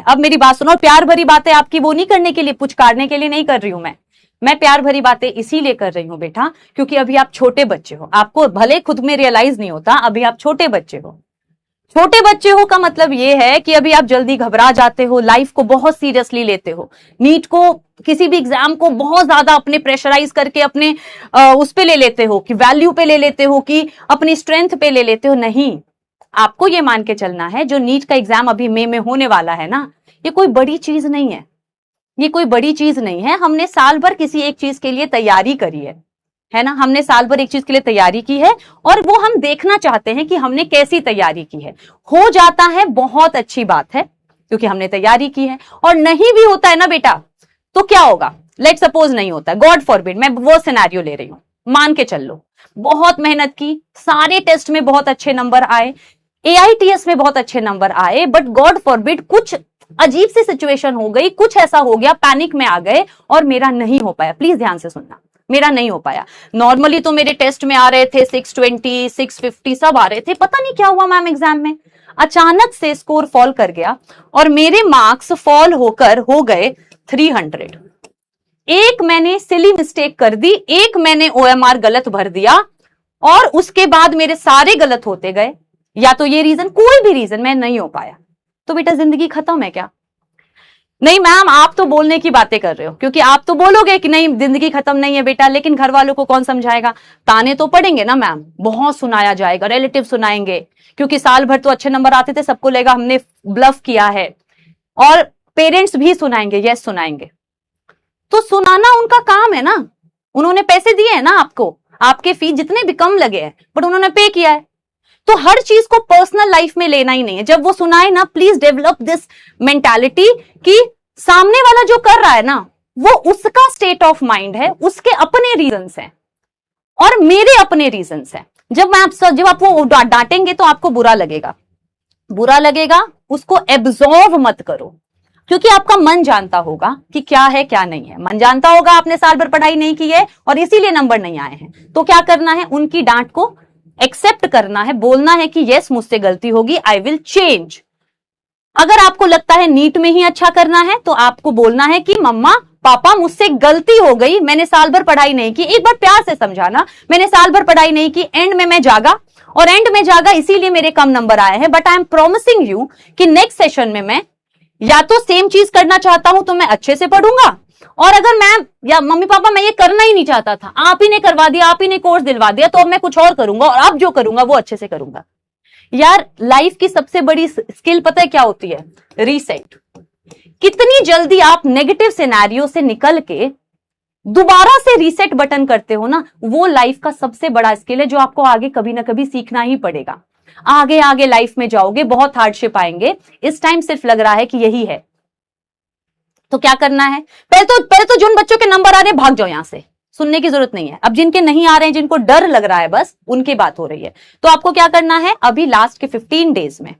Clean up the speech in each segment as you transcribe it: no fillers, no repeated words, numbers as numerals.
अब मेरी बात सुनो, प्यार भरी बातें आपकी वो नहीं करने के लिए, पुचकारने के लिए नहीं कर रही हूं मैं प्यार भरी बातें इसीलिए कर रही हूं बेटा, क्योंकि अभी आप छोटे बच्चे हो, आपको भले खुद में रियलाइज नहीं होता, अभी आप छोटे बच्चे हो। छोटे बच्चे हो का मतलब ये है कि अभी आप जल्दी घबरा जाते हो, लाइफ को बहुत सीरियसली लेते हो, नीट को, किसी भी एग्जाम को बहुत ज्यादा अपने प्रेशराइज करके अपने उस पे ले लेते हो, कि वैल्यू पे ले लेते हो, कि अपनी स्ट्रेंथ पे ले लेते हो। नहीं, आपको ये मान के चलना है, जो नीट का एग्जाम अभी मई में होने वाला है ना, ये कोई बड़ी चीज नहीं है, ये कोई बड़ी चीज नहीं है। हमने साल भर किसी एक चीज के लिए तैयारी करी है ना, हमने साल भर एक चीज के लिए तैयारी की है, और वो हम देखना चाहते हैं कि हमने कैसी तैयारी की है। हो जाता है बहुत अच्छी बात है, क्योंकि हमने तैयारी की है। और नहीं भी होता है ना बेटा, तो क्या होगा, लेट सपोज नहीं होता, गॉड फॉरबिड, मैं वो सिनेरियो ले रही हूं, मान के चल लो बहुत मेहनत की, सारे टेस्ट में बहुत अच्छे नंबर आए, AITS में बहुत अच्छे नंबर आए, बट गॉड फॉरबिड कुछ अजीब सी सिचुएशन हो गई, कुछ ऐसा हो गया, पैनिक में आ गए और मेरा नहीं हो पाया। प्लीज ध्यान से सुनना, मेरा नहीं हो पाया। नॉर्मली तो मेरे टेस्ट में आ रहे थे 620, 650 सब आ रहे थे, पता नहीं क्या हुआ मैम एग्जाम में, अचानक से स्कोर फॉल कर गया और मेरे मार्क्स फॉल होकर हो गए 300। एक मैंने सिली मिस्टेक कर दी, एक मैंने OMR गलत भर दिया, और उसके बाद मेरे सारे गलत होते गए। या तो ये रीजन, कोई भी रीजन, मैं नहीं हो पाया, तो बेटा जिंदगी खत्म है क्या? नहीं मैम, आप तो बोलने की बातें कर रहे हो, क्योंकि आप तो बोलोगे कि नहीं जिंदगी खत्म नहीं है बेटा, लेकिन घर वालों को कौन समझाएगा? ताने तो पड़ेंगे ना मैम, बहुत सुनाया जाएगा, रिलेटिव सुनाएंगे, क्योंकि साल भर तो अच्छे नंबर आते थे, सबको लगेगा हमने ब्लफ किया है, और पेरेंट्स भी सुनाएंगे, यस सुनाएंगे। तो सुनाना उनका काम है ना, उन्होंने पैसे दिए हैं ना आपको, आपके फीस जितने भी कम लगे हैं, बट उन्होंने पे किया है। तो हर चीज को पर्सनल लाइफ में लेना ही नहीं है। जब वो सुनाए ना, प्लीज डेवलप दिस मेंटालिटी कि सामने वाला जो कर रहा है ना, वो उसका स्टेट ऑफ माइंड है, उसके अपने रीजंस हैं और मेरे अपने रीजंस हैं। जब आप वो डांटेंगे तो आपको बुरा लगेगा, उसको एब्जॉर्व मत करो, क्योंकि आपका मन जानता होगा कि क्या है क्या नहीं है। मन जानता होगा आपने साल भर पढ़ाई नहीं की है और इसीलिए नंबर नहीं आए हैं, तो क्या करना है, उनकी डांट को एक्सेप्ट करना है, बोलना है कि यस मुझसे गलती होगी, आई विल चेंज। अगर आपको लगता है नीट में ही अच्छा करना है, तो आपको बोलना है कि मम्मा पापा मुझसे गलती हो गई, मैंने साल भर पढ़ाई नहीं की। एक बार प्यार से समझाना, मैंने साल भर पढ़ाई नहीं की, एंड में मैं जागा इसीलिए मेरे कम नंबर आए हैं, but I am promising you कि नेक्स्ट सेशन में मैं या तो सेम चीज करना चाहता हूं तो मैं अच्छे से पढ़ूंगा, और अगर मैम या मम्मी पापा मैं ये करना ही नहीं चाहता था, आप ही ने करवा दिया, आप ही ने कोर्स दिलवा दिया, तो अब मैं कुछ और करूंगा, और अब जो करूंगा वो अच्छे से करूंगा। यार लाइफ की सबसे बड़ी स्किल पता है क्या होती है? रीसेट। कितनी जल्दी आप नेगेटिव सिनेरियो से निकल के दोबारा से रीसेट बटन करते हो ना, वो लाइफ का सबसे बड़ा स्किल है, जो आपको आगे कभी ना कभी सीखना ही पड़ेगा। आगे लाइफ में जाओगे, बहुत हार्डशिप आएंगे, इस टाइम सिर्फ लग रहा है कि यही है। तो क्या करना है, पहले तो जिन बच्चों के नंबर आ रहे हैं भाग जाओ, यहां से सुनने की जरूरत नहीं है। अब जिनके नहीं आ रहे हैं, जिनको डर लग रहा है, बस उनकी बात हो रही है। तो आपको क्या करना है, अभी लास्ट के 15 डेज में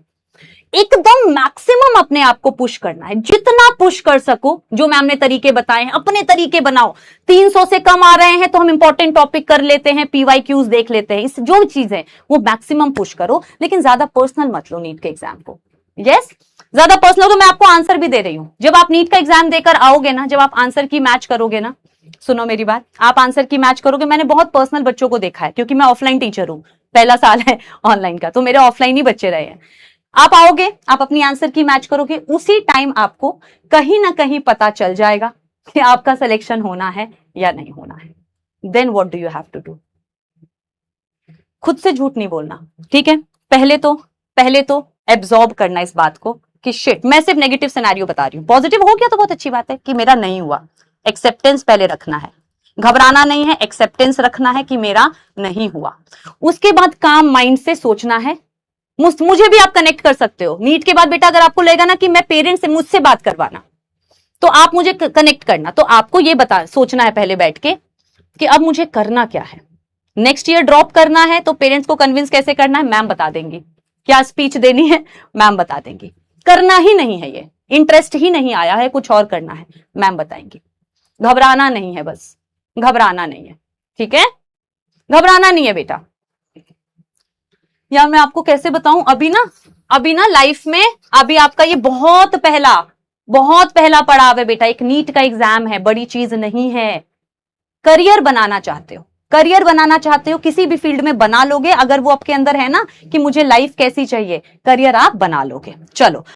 एकदम मैक्सिमम अपने आप को पुश करना है, जितना पुश कर सको। जो मैम ने तरीके बताए हैं, अपने तरीके बनाओ। 300 से कम आ रहे हैं तो हम इंपॉर्टेंट टॉपिक कर लेते हैं, PYQs देख लेते हैं, इस जो चीजें वो मैक्सिमम पुश करो, लेकिन ज्यादा पर्सनल मत लो नीट के एग्जाम को। यस, ज्यादा पर्सनल तो मैं आपको आंसर भी दे रही हूं। जब आप नीट का एग्जाम देकर आओगे ना, जब आप आंसर की मैच करोगे ना, सुनो मेरी बात, आप आंसर की मैच करोगे। मैंने बहुत पर्सनल बच्चों को देखा है, क्योंकि मैं ऑफलाइन टीचर हूं, पहला साल है ऑनलाइन का, तो मेरे ऑफलाइन ही बच्चे रहे हैं। आप आओगे, आप अपनी आंसर की मैच करोगे, उसी टाइम आपको कहीं ना कहीं पता चल जाएगा कि आपका सिलेक्शन होना है या नहीं होना है। Then what do you have to do? खुद से झूठ नहीं बोलना, ठीक है? पहले तो एब्जॉर्ब करना इस बात को कि शिट, मैं सिर्फ नेगेटिव सिनेरियो बता रही हूं, पॉजिटिव हो गया तो बहुत अच्छी बात है कि मेरा नहीं हुआ। एक्सेप्टेंस पहले रखना है, घबराना नहीं है, एक्सेप्टेंस रखना है कि मेरा नहीं हुआ। उसके बाद काम माइंड से सोचना है। मुझे भी आप कनेक्ट कर सकते हो नीट के बाद बेटा, अगर आपको लगेगा ना कि मैं पेरेंट्स से मुझसे बात करवाना, तो आप मुझे कनेक्ट करना। तो आपको ये सोचना है पहले बैठ के कि अब मुझे करना क्या है। नेक्स्ट ईयर ड्रॉप करना है तो पेरेंट्स को कन्विंस कैसे करना है, मैम बता देंगी। क्या स्पीच देनी है, मैम बता देंगी। करना ही नहीं है, ये इंटरेस्ट ही नहीं आया है, कुछ और करना है, मैम बताएंगी। घबराना नहीं है, बस घबराना नहीं है, ठीक है? घबराना नहीं है बेटा। या मैं आपको कैसे बताऊं, अभी ना लाइफ में अभी आपका ये बहुत पहला पड़ाव है बेटा। एक नीट का एग्जाम है, बड़ी चीज नहीं है। करियर बनाना चाहते हो किसी भी फील्ड में बना लोगे, अगर वो आपके अंदर है ना कि मुझे लाइफ कैसी चाहिए, करियर आप बना लोगे। चलो